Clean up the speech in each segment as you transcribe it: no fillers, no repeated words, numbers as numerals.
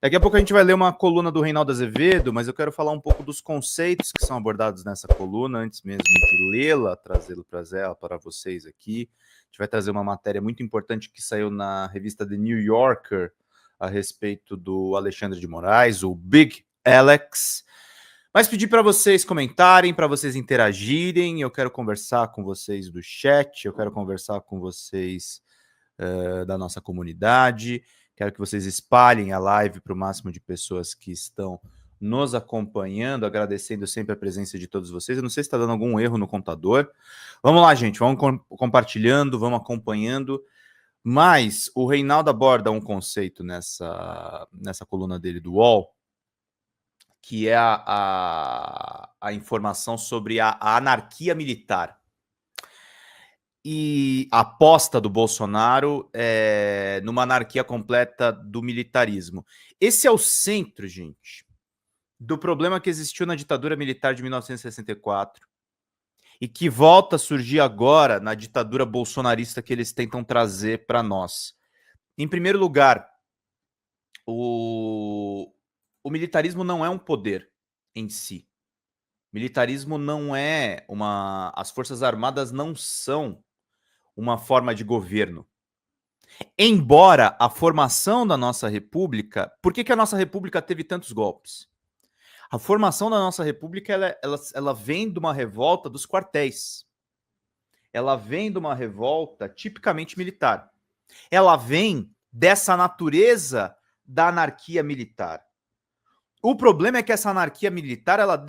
Daqui a pouco a gente vai ler uma coluna do Reinaldo Azevedo, mas eu quero falar um pouco dos conceitos que são abordados nessa coluna, antes mesmo de lê-la, trazê-lo para vocês aqui. A gente vai trazer uma matéria muito importante que saiu na revista The New Yorker a respeito do Alexandre de Moraes, o Big Alex. Mas pedir para vocês comentarem, para vocês interagirem, eu quero conversar com vocês do chat, eu quero conversar com vocês da nossa comunidade. Quero que vocês espalhem a live para o máximo de pessoas que estão nos acompanhando, agradecendo sempre a presença de todos vocês. Eu não sei se está dando algum erro no computador. Vamos lá, gente, vamos compartilhando, vamos acompanhando. Mas o Reinaldo aborda um conceito nessa coluna dele do UOL, que é a informação sobre a anarquia militar. E a aposta do Bolsonaro numa anarquia completa do militarismo. Esse é o centro, gente, do problema que existiu na ditadura militar de 1964 e que volta a surgir agora na ditadura bolsonarista que eles tentam trazer para nós. Em primeiro lugar, o militarismo não é um poder em si. Militarismo não é uma... As Forças Armadas não são uma forma de governo. Embora a formação da nossa república... Por que a nossa república teve tantos golpes? A formação da nossa república ela vem de uma revolta dos quartéis. Ela vem de uma revolta tipicamente militar. Ela vem dessa natureza da anarquia militar. O problema é que essa anarquia militar ela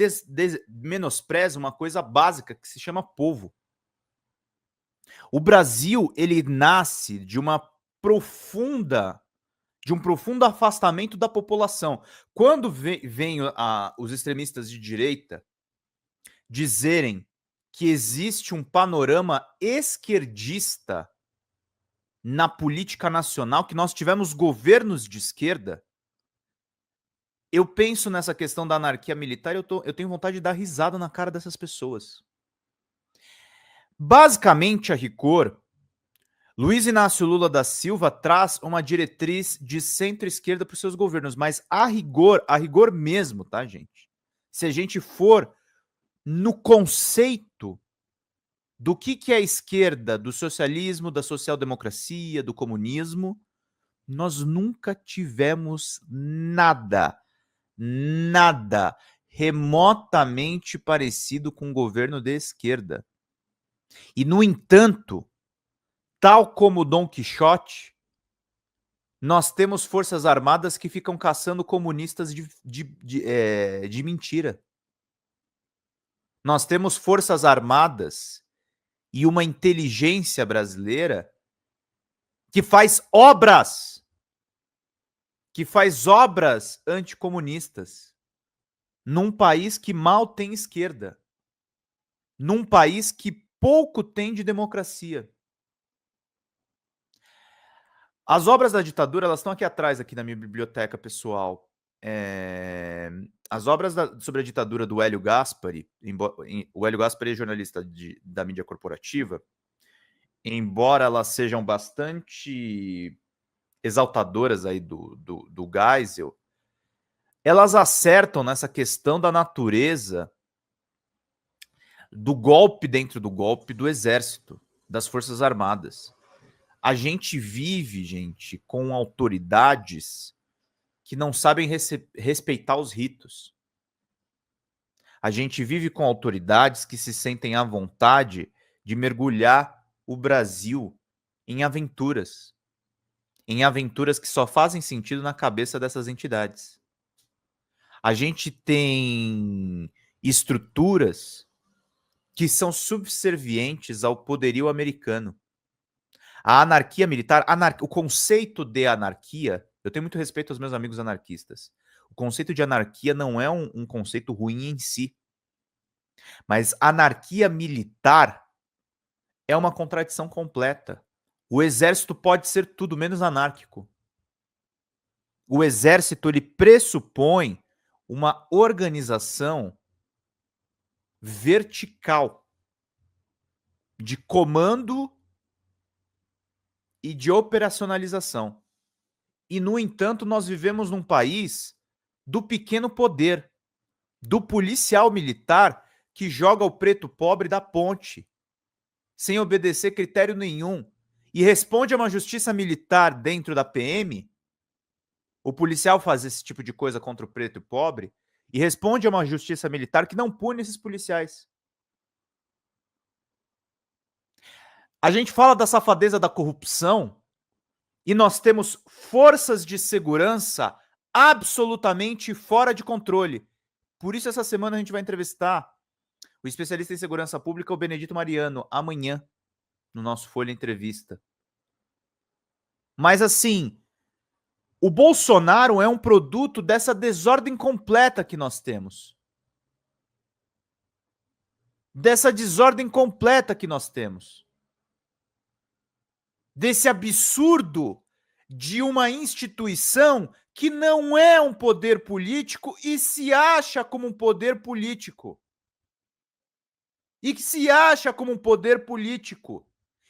menospreza uma coisa básica que se chama povo. O Brasil, ele nasce de um profundo afastamento da população. Quando vem os extremistas de direita dizerem que existe um panorama esquerdista na política nacional, que nós tivemos governos de esquerda, eu penso nessa questão da anarquia militar e eu tenho vontade de dar risada na cara dessas pessoas. Basicamente, a rigor, Luiz Inácio Lula da Silva traz uma diretriz de centro-esquerda para os seus governos, mas a rigor mesmo, tá, gente? Se a gente for no conceito do que é a esquerda, do socialismo, da social-democracia, do comunismo, nós nunca tivemos nada remotamente parecido com um governo de esquerda. E, no entanto, tal como Dom Quixote, nós temos forças armadas que ficam caçando comunistas de mentira. Nós temos forças armadas e uma inteligência brasileira que faz obras anticomunistas num país que mal tem esquerda, num país que pouco tem de democracia. As obras da ditadura, elas estão aqui atrás, aqui na minha biblioteca pessoal. As obras sobre a ditadura do Hélio Gaspari, o Hélio Gaspari é jornalista da mídia corporativa, embora elas sejam bastante exaltadoras aí do Geisel, elas acertam nessa questão da natureza do golpe dentro do golpe do exército, das Forças Armadas. A gente vive, gente, com autoridades que não sabem respeitar os ritos. A gente vive com autoridades que se sentem à vontade de mergulhar o Brasil em aventuras que só fazem sentido na cabeça dessas entidades. A gente tem estruturas que são subservientes ao poderio americano. A anarquia militar, o conceito de anarquia, eu tenho muito respeito aos meus amigos anarquistas. O conceito de anarquia não é um conceito ruim em si. Mas anarquia militar é uma contradição completa. O exército pode ser tudo menos anárquico. O exército, ele pressupõe uma organização vertical de comando e de operacionalização. E, no entanto, nós vivemos num país do pequeno poder, do policial militar que joga o preto pobre da ponte, sem obedecer critério nenhum, e responde a uma justiça militar dentro da PM. O policial faz esse tipo de coisa contra o preto e pobre e responde a uma justiça militar que não pune esses policiais. A gente fala da safadeza da corrupção e nós temos forças de segurança absolutamente fora de controle. Por isso, essa semana a gente vai entrevistar o especialista em segurança pública, o Benedito Mariano, amanhã, no nosso Folha Entrevista. Mas, assim, o Bolsonaro é um produto dessa desordem completa que nós temos. Dessa desordem completa que nós temos. Desse absurdo de uma instituição que não é um poder político e se acha como um poder político. E que se acha como um poder político.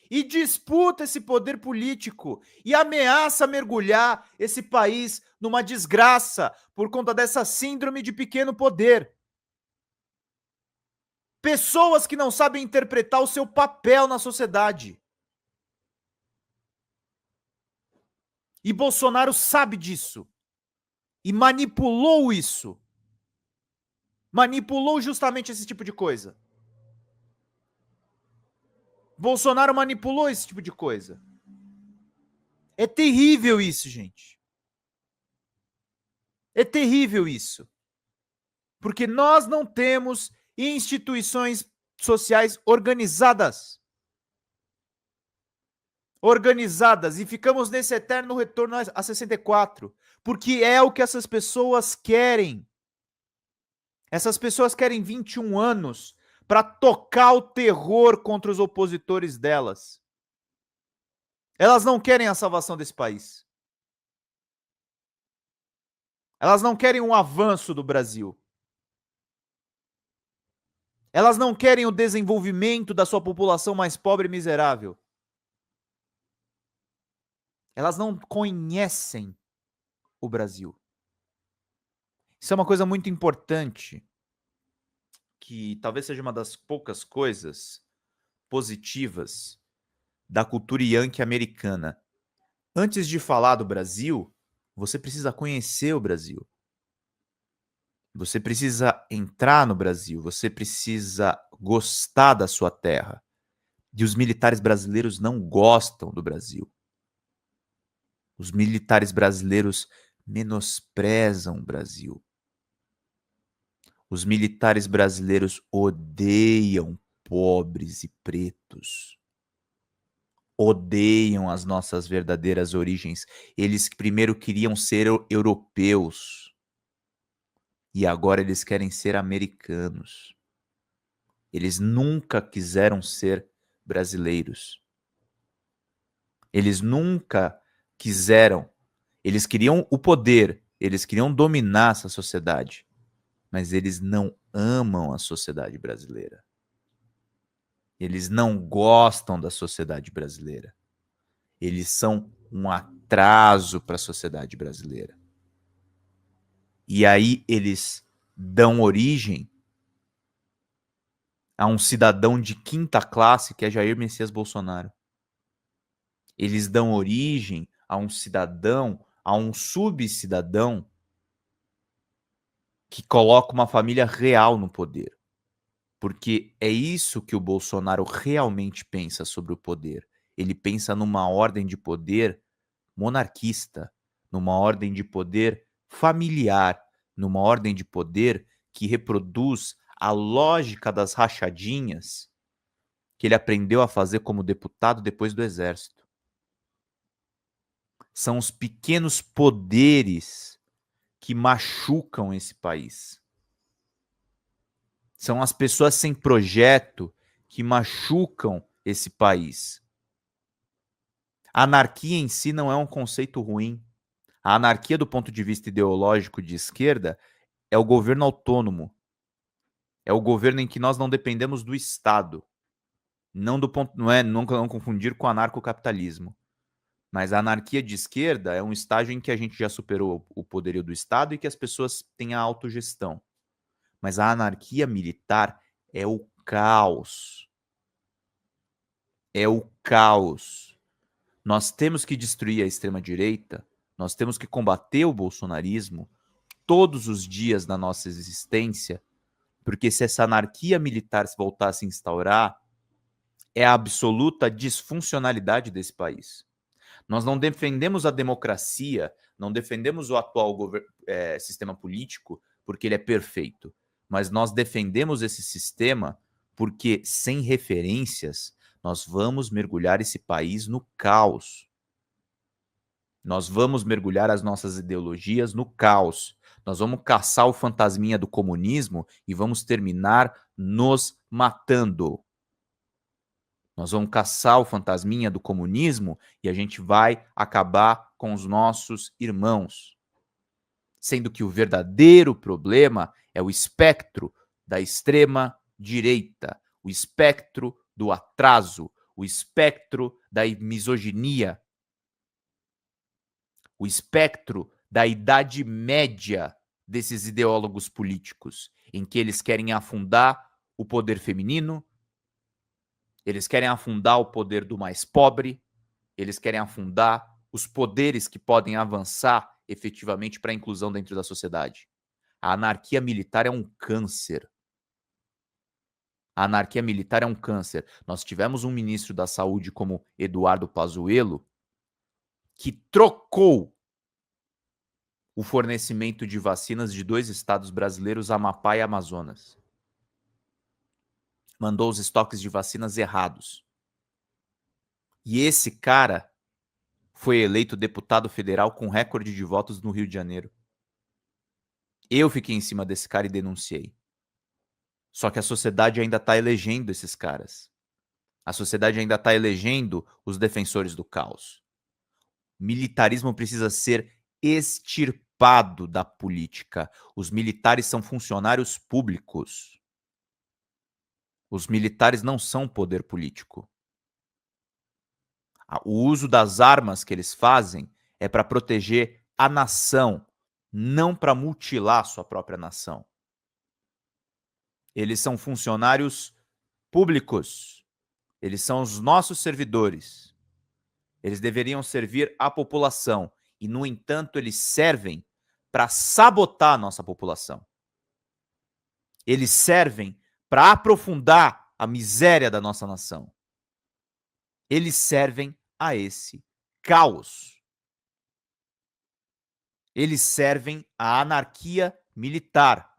E disputa esse poder político e ameaça mergulhar esse país numa desgraça por conta dessa síndrome de pequeno poder. Pessoas que não sabem interpretar o seu papel na sociedade. E Bolsonaro sabe disso. E manipulou isso. Manipulou justamente esse tipo de coisa. Bolsonaro manipulou esse tipo de coisa. É terrível isso, gente. É terrível isso. Porque nós não temos instituições sociais organizadas. Organizadas. E ficamos nesse eterno retorno a 64. Porque é o que essas pessoas querem. Essas pessoas querem 21 anos para tocar o terror contra os opositores delas. Elas não querem a salvação desse país. Elas não querem um avanço do Brasil. Elas não querem o desenvolvimento da sua população mais pobre e miserável. Elas não conhecem o Brasil. Isso é uma coisa muito importante, que talvez seja uma das poucas coisas positivas da cultura yankee americana. Antes de falar do Brasil, você precisa conhecer o Brasil. Você precisa entrar no Brasil, você precisa gostar da sua terra. E os militares brasileiros não gostam do Brasil. Os militares brasileiros menosprezam o Brasil. Os militares brasileiros odeiam pobres e pretos. Odeiam as nossas verdadeiras origens. Eles primeiro queriam ser europeus. E agora eles querem ser americanos. Eles nunca quiseram ser brasileiros. Eles nunca quiseram. Eles queriam o poder. Eles queriam dominar essa sociedade. Mas eles não amam a sociedade brasileira. Eles não gostam da sociedade brasileira. Eles são um atraso para a sociedade brasileira. E aí eles dão origem a um cidadão de quinta classe, que é Jair Messias Bolsonaro. Eles dão origem a um cidadão, a um subcidadão que coloca uma família real no poder. Porque é isso que o Bolsonaro realmente pensa sobre o poder. Ele pensa numa ordem de poder monarquista, numa ordem de poder familiar, numa ordem de poder que reproduz a lógica das rachadinhas que ele aprendeu a fazer como deputado depois do Exército. São os pequenos poderes que machucam esse país. São as pessoas sem projeto que machucam esse país. A anarquia em si não é um conceito ruim. A anarquia, do ponto de vista ideológico de esquerda, é o governo autônomo. É o governo em que nós não dependemos do Estado. Não confundir com anarcocapitalismo. Mas a anarquia de esquerda é um estágio em que a gente já superou o poderio do Estado e que as pessoas têm a autogestão. Mas a anarquia militar é o caos. É o caos. Nós temos que destruir a extrema-direita, nós temos que combater o bolsonarismo todos os dias da nossa existência, porque se essa anarquia militar se voltar a se instaurar, é a absoluta disfuncionalidade desse país. Nós não defendemos a democracia, não defendemos o atual sistema político porque ele é perfeito, mas nós defendemos esse sistema porque, sem referências, nós vamos mergulhar esse país no caos. Nós vamos mergulhar as nossas ideologias no caos. Nós vamos caçar o fantasminha do comunismo e vamos terminar nos matando. Nós vamos caçar o fantasminha do comunismo e a gente vai acabar com os nossos irmãos. Sendo que o verdadeiro problema é o espectro da extrema direita, o espectro do atraso, o espectro da misoginia, o espectro da idade média desses ideólogos políticos, em que eles querem afundar o poder feminino, eles querem afundar o poder do mais pobre, eles querem afundar os poderes que podem avançar efetivamente para a inclusão dentro da sociedade. A anarquia militar é um câncer. A anarquia militar é um câncer. Nós tivemos um ministro da Saúde como Eduardo Pazuello, que trocou o fornecimento de vacinas de 2 estados brasileiros, Amapá e Amazonas. Mandou os estoques de vacinas errados. E esse cara foi eleito deputado federal com recorde de votos no Rio de Janeiro. Eu fiquei em cima desse cara e denunciei. Só que a sociedade ainda está elegendo esses caras. A sociedade ainda está elegendo os defensores do caos. O militarismo precisa ser extirpado da política. Os militares são funcionários públicos. Os militares não são poder político. O uso das armas que eles fazem é para proteger a nação, não para mutilar sua própria nação. Eles são funcionários públicos. Eles são os nossos servidores. Eles deveriam servir a população. E, no entanto, eles servem para sabotar a nossa população. Eles servem para aprofundar a miséria da nossa nação. Eles servem a esse caos. Eles servem à anarquia militar.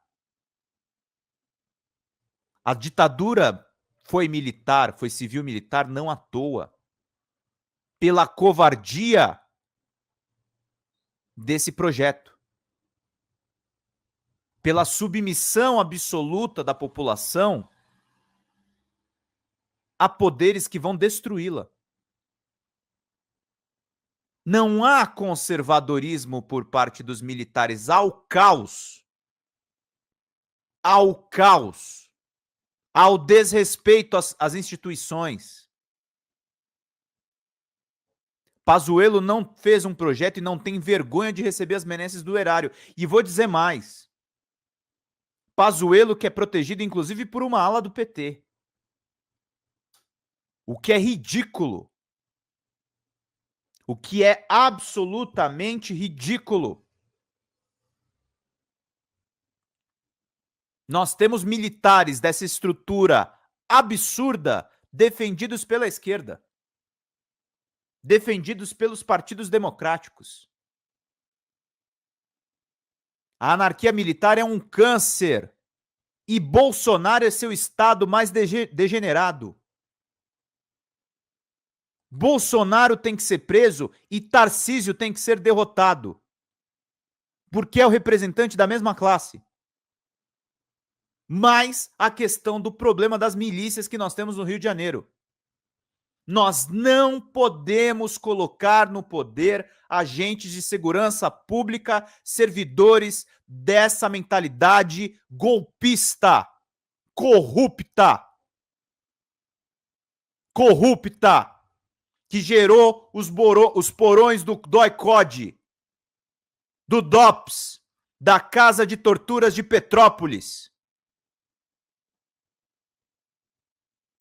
A ditadura foi militar, foi civil-militar não à toa. Pela covardia desse projeto. Pela submissão absoluta da população a poderes que vão destruí-la. Não há conservadorismo por parte dos militares ao caos. Ao caos. Ao desrespeito às instituições. Pazuello não fez um projeto e não tem vergonha de receber as benesses do erário. E vou dizer mais. Pazuello que é protegido, inclusive, por uma ala do PT. O que é ridículo. O que é absolutamente ridículo. Nós temos militares dessa estrutura absurda defendidos pela esquerda. Defendidos pelos partidos democráticos. A anarquia militar é um câncer. E Bolsonaro é seu estado mais degenerado. Bolsonaro tem que ser preso e Tarcísio tem que ser derrotado. Porque é o representante da mesma classe. Mas a questão do problema das milícias que nós temos no Rio de Janeiro. Nós não podemos colocar no poder agentes de segurança pública, servidores dessa mentalidade golpista, corrupta. Corrupta. que gerou os porões do DOI-CODE, do DOPS, da Casa de Torturas de Petrópolis.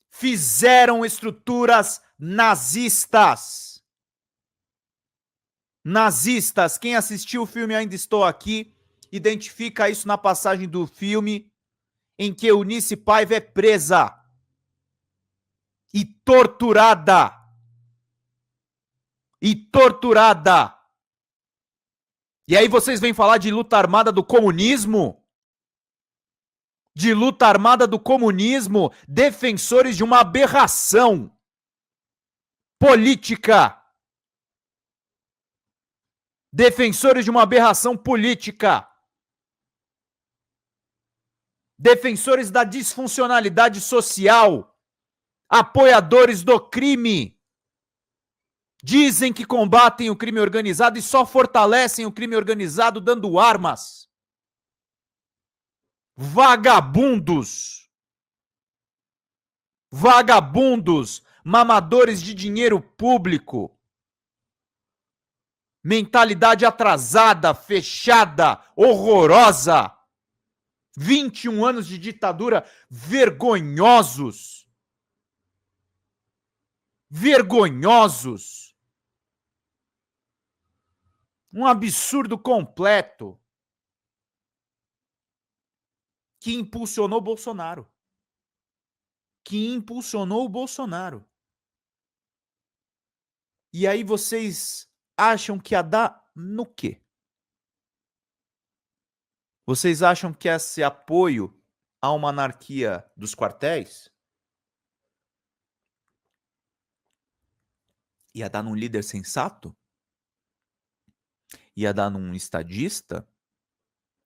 Fizeram estruturas nazistas. Nazistas. Quem assistiu o filme Ainda Estou Aqui, identifica isso na passagem do filme em que Eunice Paiva é presa e torturada. E torturada. E aí vocês vêm falar de luta armada do comunismo? De luta armada do comunismo, defensores de uma aberração política. Defensores de uma aberração política. Defensores da disfuncionalidade social. Apoiadores do crime. Dizem que combatem o crime organizado e só fortalecem o crime organizado dando armas. Vagabundos. Vagabundos. Mamadores de dinheiro público. Mentalidade atrasada, fechada, horrorosa. 21 anos de ditadura vergonhosos. Vergonhosos. Um absurdo completo que impulsionou Bolsonaro. Que impulsionou o Bolsonaro. E aí vocês acham que ia dar no quê? Vocês acham que esse apoio a uma anarquia dos quartéis ia dar num líder sensato? Ia dar num estadista?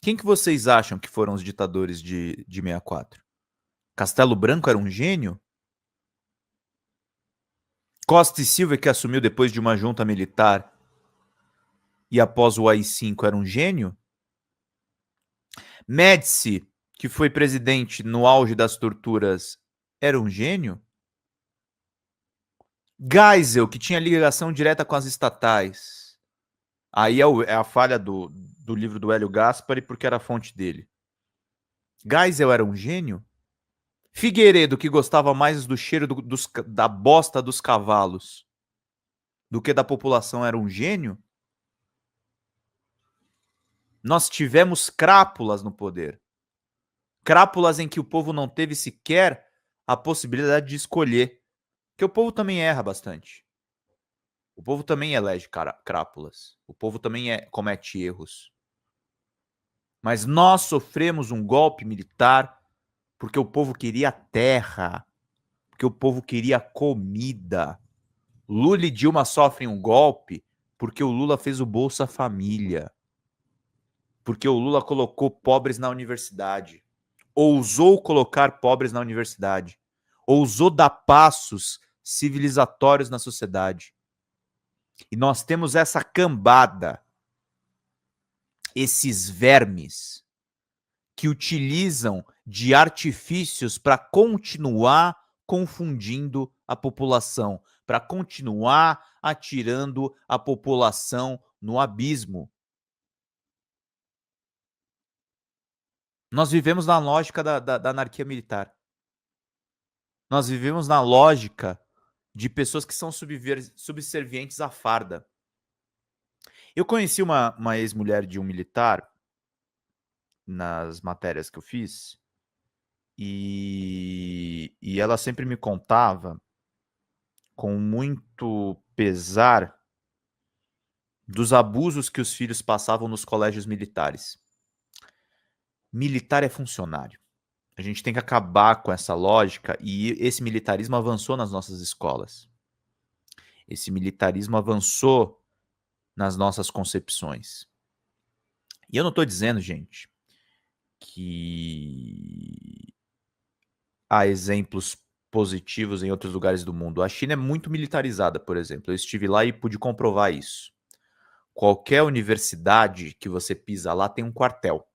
Quem que vocês acham que foram os ditadores de 64? Castelo Branco era um gênio? Costa e Silva, que assumiu depois de uma junta militar e após o AI-5, era um gênio? Médici, que foi presidente no auge das torturas, era um gênio? Geisel, que tinha ligação direta com as estatais. Aí é a falha do livro do Hélio Gaspari, porque era a fonte dele. Geisel era um gênio? Figueiredo, que gostava mais do cheiro da bosta dos cavalos do que da população, era um gênio? Nós tivemos crápulas no poder. Crápulas em que o povo não teve sequer a possibilidade de escolher. Porque o povo também erra bastante. O povo também elege crápulas. O povo também comete erros. Mas nós sofremos um golpe militar porque o povo queria terra. Porque o povo queria comida. Lula e Dilma sofrem um golpe porque o Lula fez o Bolsa Família. Porque o Lula colocou pobres na universidade. Ousou colocar pobres na universidade. Ousou dar passos civilizatórios na sociedade. E nós temos essa cambada, esses vermes, que utilizam de artifícios para continuar confundindo a população, para continuar atirando a população no abismo. Nós vivemos na lógica da anarquia militar. Nós vivemos na lógica de pessoas que são subservientes à farda. Eu conheci uma ex-mulher de um militar nas matérias que eu fiz e ela sempre me contava com muito pesar dos abusos que os filhos passavam nos colégios militares. Militar é funcionário. A gente tem que acabar com essa lógica e esse militarismo avançou nas nossas escolas. Esse militarismo avançou nas nossas concepções. E eu não estou dizendo, gente, que há exemplos positivos em outros lugares do mundo. A China é muito militarizada, por exemplo. Eu estive lá e pude comprovar isso. Qualquer universidade que você pisa lá tem um quartel.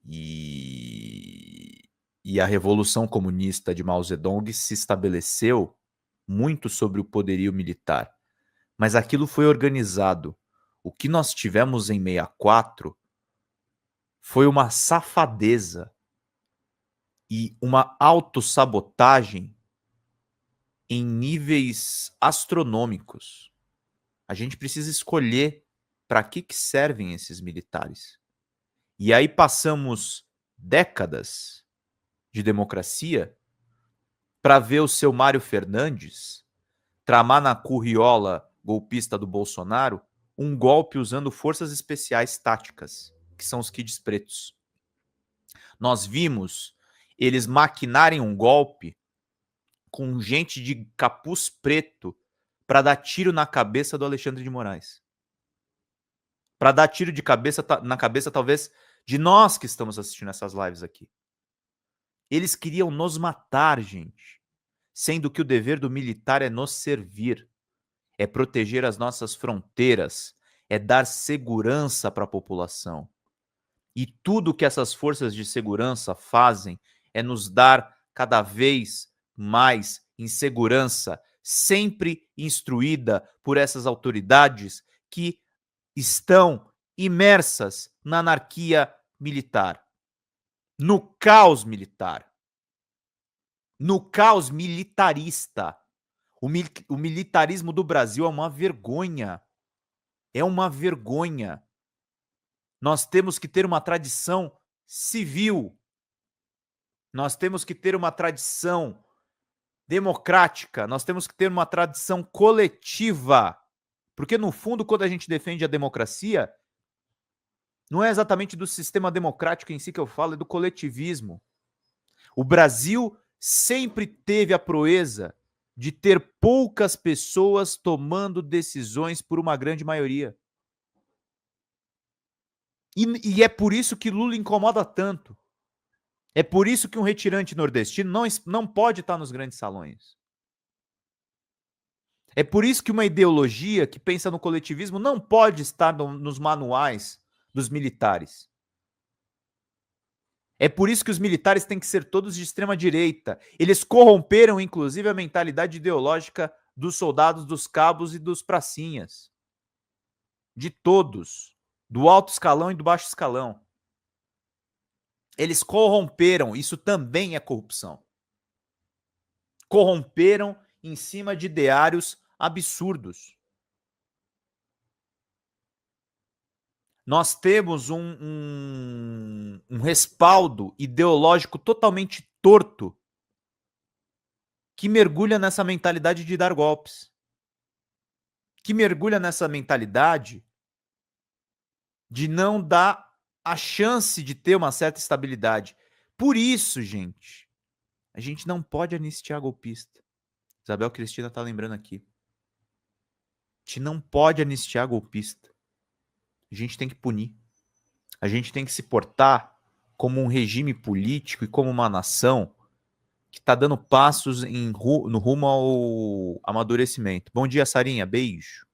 E a Revolução Comunista de Mao Zedong se estabeleceu muito sobre o poderio militar, mas aquilo foi organizado. O que nós tivemos em 64 foi uma safadeza e uma autossabotagem em níveis astronômicos. A gente precisa escolher para que servem esses militares. E aí passamos décadas de democracia para ver o seu Mário Fernandes tramar na curriola golpista do Bolsonaro um golpe usando forças especiais táticas, que são os kids pretos. Nós vimos eles maquinarem um golpe com gente de capuz preto para dar tiro na cabeça do Alexandre de Moraes. Para dar tiro de cabeça na cabeça, talvez, de nós que estamos assistindo essas lives aqui. Eles queriam nos matar, gente. Sendo que o dever do militar é nos servir, é proteger as nossas fronteiras, é dar segurança para a população. E tudo que essas forças de segurança fazem é nos dar cada vez mais insegurança, sempre instruída por essas autoridades que estão imersas na anarquia militar, no caos militar, no caos militarista. O militarismo do Brasil é uma vergonha. É uma vergonha. Nós temos que ter uma tradição civil. Nós temos que ter uma tradição democrática. Nós temos que ter uma tradição coletiva. Porque, no fundo, quando a gente defende a democracia, não é exatamente do sistema democrático em si que eu falo, é do coletivismo. O Brasil sempre teve a proeza de ter poucas pessoas tomando decisões por uma grande maioria. E é por isso que Lula incomoda tanto. É por isso que um retirante nordestino não pode estar nos grandes salões. É por isso que uma ideologia que pensa no coletivismo não pode estar nos manuais dos militares. É por isso que os militares têm que ser todos de extrema direita. Eles corromperam, inclusive, a mentalidade ideológica dos soldados, dos cabos e dos pracinhas. De todos. Do alto escalão e do baixo escalão. Eles corromperam. Isso também é corrupção. Corromperam em cima de ideários absurdos. Nós temos um respaldo ideológico totalmente torto que mergulha nessa mentalidade de dar golpes. Que mergulha nessa mentalidade de não dar a chance de ter uma certa estabilidade. Por isso, gente, a gente não pode anistiar golpista. Isabel Cristina tá lembrando aqui. A gente não pode anistiar golpista. A gente tem que punir. A gente tem que se portar como um regime político e como uma nação que está dando passos no rumo ao amadurecimento. Bom dia, Sarinha. Beijo.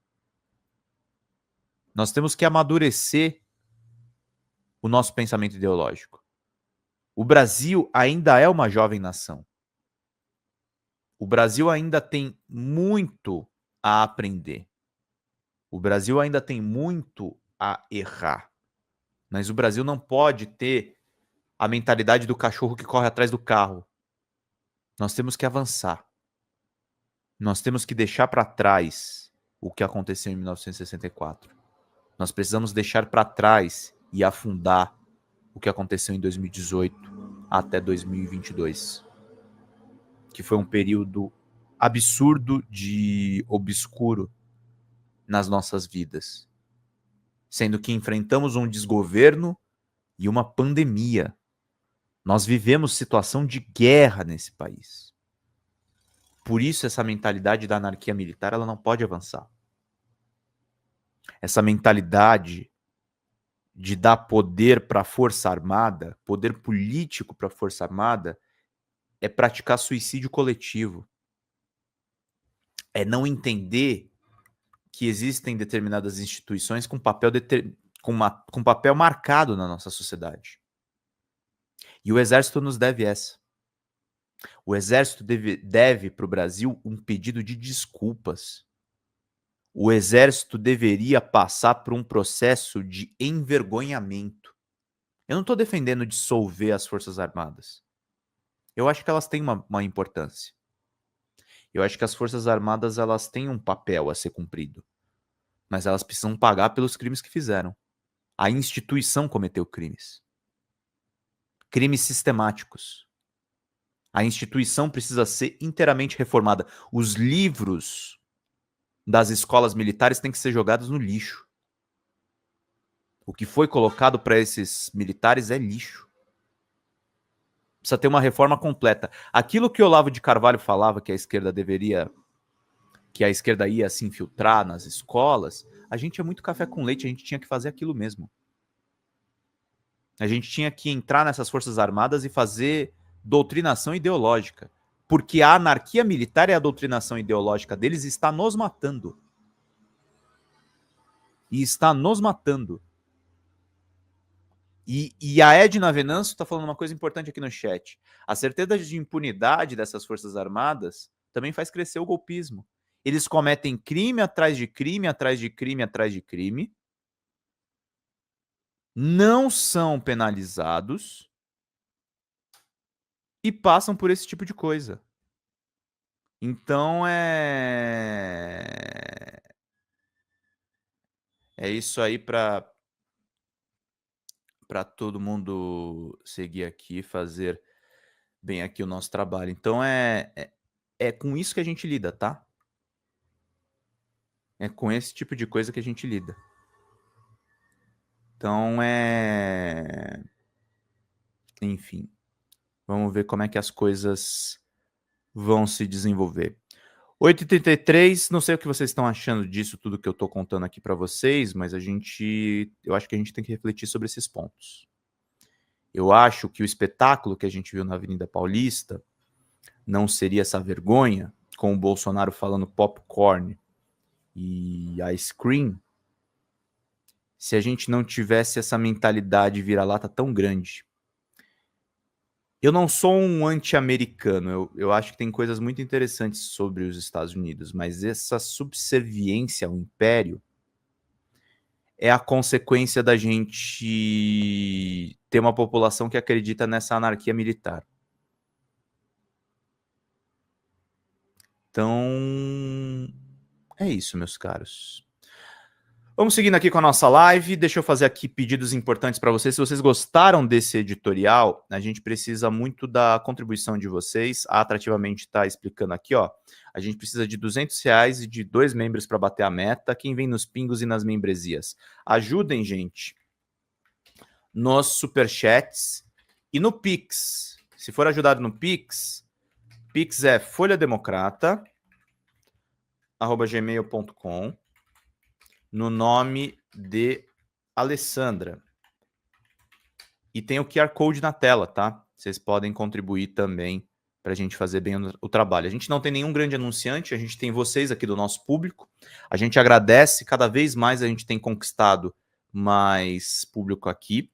Nós temos que amadurecer o nosso pensamento ideológico. O Brasil ainda é uma jovem nação. O Brasil ainda tem muito a aprender. O Brasil ainda tem muito a errar. Mas o Brasil não pode ter a mentalidade do cachorro que corre atrás do carro. Nós temos que avançar. Nós temos que deixar para trás o que aconteceu em 1964. Nós precisamos deixar para trás e afundar o que aconteceu em 2018 até 2022. Que foi um período absurdo de obscuro nas nossas vidas. Sendo que enfrentamos um desgoverno e uma pandemia. Nós vivemos situação de guerra nesse país. Por isso essa mentalidade da anarquia militar ela não pode avançar. Essa mentalidade de dar poder para a Força Armada, poder político para a Força Armada, é praticar suicídio coletivo. É não entender que existem determinadas instituições com papel marcado na nossa sociedade. E o Exército nos deve essa. O Exército deve para o Brasil um pedido de desculpas. O Exército deveria passar por um processo de envergonhamento. Eu não estou defendendo dissolver as Forças Armadas. Eu acho que elas têm uma importância. Eu acho que as Forças Armadas elas têm um papel a ser cumprido. Mas elas precisam pagar pelos crimes que fizeram. A instituição cometeu crimes. Crimes sistemáticos. A instituição precisa ser inteiramente reformada. Os livros das escolas militares têm que ser jogados no lixo. O que foi colocado para esses militares é lixo. Precisa ter uma reforma completa. Aquilo que Olavo de Carvalho falava que a esquerda ia se infiltrar nas escolas, a gente é muito café com leite, a gente tinha que fazer aquilo mesmo. A gente tinha que entrar nessas Forças Armadas e fazer doutrinação ideológica. Porque a anarquia militar e a doutrinação ideológica deles está nos matando. E está nos matando. E a Edna Venâncio está falando uma coisa importante aqui no chat. A certeza de impunidade dessas Forças Armadas também faz crescer o golpismo. Eles cometem crime atrás de crime, atrás de crime, atrás de crime. Não são penalizados e passam por esse tipo de coisa. Então é isso aí para todo mundo seguir aqui, fazer bem aqui o nosso trabalho. Então é com isso que a gente lida, tá? É com esse tipo de coisa que a gente lida. Então enfim, vamos ver como é que as coisas vão se desenvolver. 8h33, não sei o que vocês estão achando disso, tudo que eu tô contando aqui para vocês, mas eu acho que a gente tem que refletir sobre esses pontos. Eu acho que o espetáculo que a gente viu na Avenida Paulista não seria essa vergonha, com o Bolsonaro falando popcorn e ice cream, se a gente não tivesse essa mentalidade vira-lata tão grande. Eu não sou um anti-americano, eu acho que tem coisas muito interessantes sobre os Estados Unidos, mas essa subserviência ao império é a consequência da gente ter uma população que acredita nessa anarquia militar. Então, é isso, meus caros. Vamos seguindo aqui com a nossa live. Deixa eu fazer aqui pedidos importantes para vocês. Se vocês gostaram desse editorial, a gente precisa muito da contribuição de vocês. A Atrativamente está explicando aqui, ó. A gente precisa de R$200 e de 2 membros para bater a meta. Quem vem nos pingos e nas membresias? Ajudem, gente, nos superchats e no Pix. Se for ajudado no Pix, Pix é folhademocrata@gmail.com, no nome de Alessandra. E tem o QR Code na tela, tá? Vocês podem contribuir também para a gente fazer bem o trabalho. A gente não tem nenhum grande anunciante, a gente tem vocês aqui do nosso público. A gente agradece, cada vez mais a gente tem conquistado mais público aqui,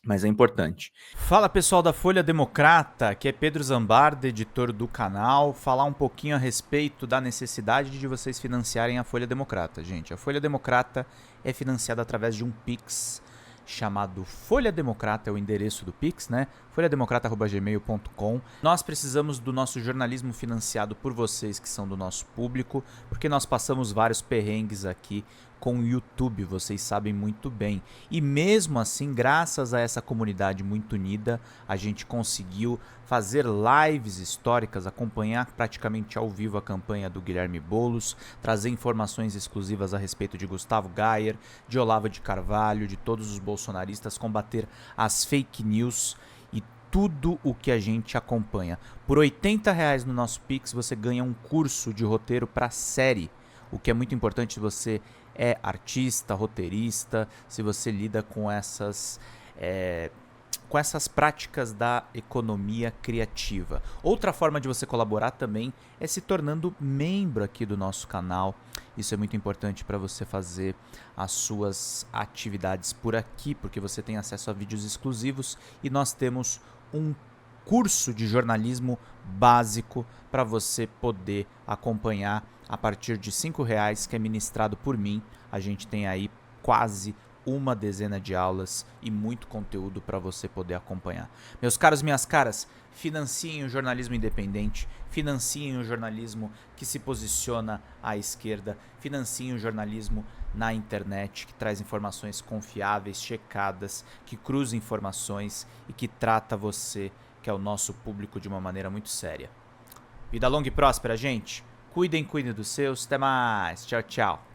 mas é importante. Fala, pessoal da Folha Democrata, que é Pedro Zambarda, editor do canal, falar um pouquinho a respeito da necessidade de vocês financiarem a Folha Democrata, gente. A Folha Democrata é financiada através de um Pix chamado Folha Democrata, é o endereço do Pix, né? folhademocrata@gmail.com. Nós precisamos do nosso jornalismo financiado por vocês que são do nosso público, porque nós passamos vários perrengues aqui com o YouTube, vocês sabem muito bem. E mesmo assim, graças a essa comunidade muito unida, a gente conseguiu fazer lives históricas, acompanhar praticamente ao vivo a campanha do Guilherme Boulos, trazer informações exclusivas a respeito de Gustavo Gayer, de Olavo de Carvalho, de todos os bolsonaristas, combater as fake news e tudo o que a gente acompanha. Por R$80 no nosso Pix, você ganha um curso de roteiro para série, o que é muito importante se você é artista, roteirista, se você lida com essas práticas da economia criativa. Outra forma de você colaborar também é se tornando membro aqui do nosso canal. Isso é muito importante para você fazer as suas atividades por aqui, porque você tem acesso a vídeos exclusivos e nós temos um curso de jornalismo básico para você poder acompanhar a partir de R$5, que é ministrado por mim. A gente tem aí quase uma dezena de aulas e muito conteúdo para você poder acompanhar. Meus caros, minhas caras, financiem o jornalismo independente, financiem o jornalismo que se posiciona à esquerda, financiem o jornalismo na internet, que traz informações confiáveis, checadas, que cruza informações e que trata você, que é o nosso público, de uma maneira muito séria. Vida longa e próspera, gente. Cuidem dos seus. Até mais. Tchau, tchau.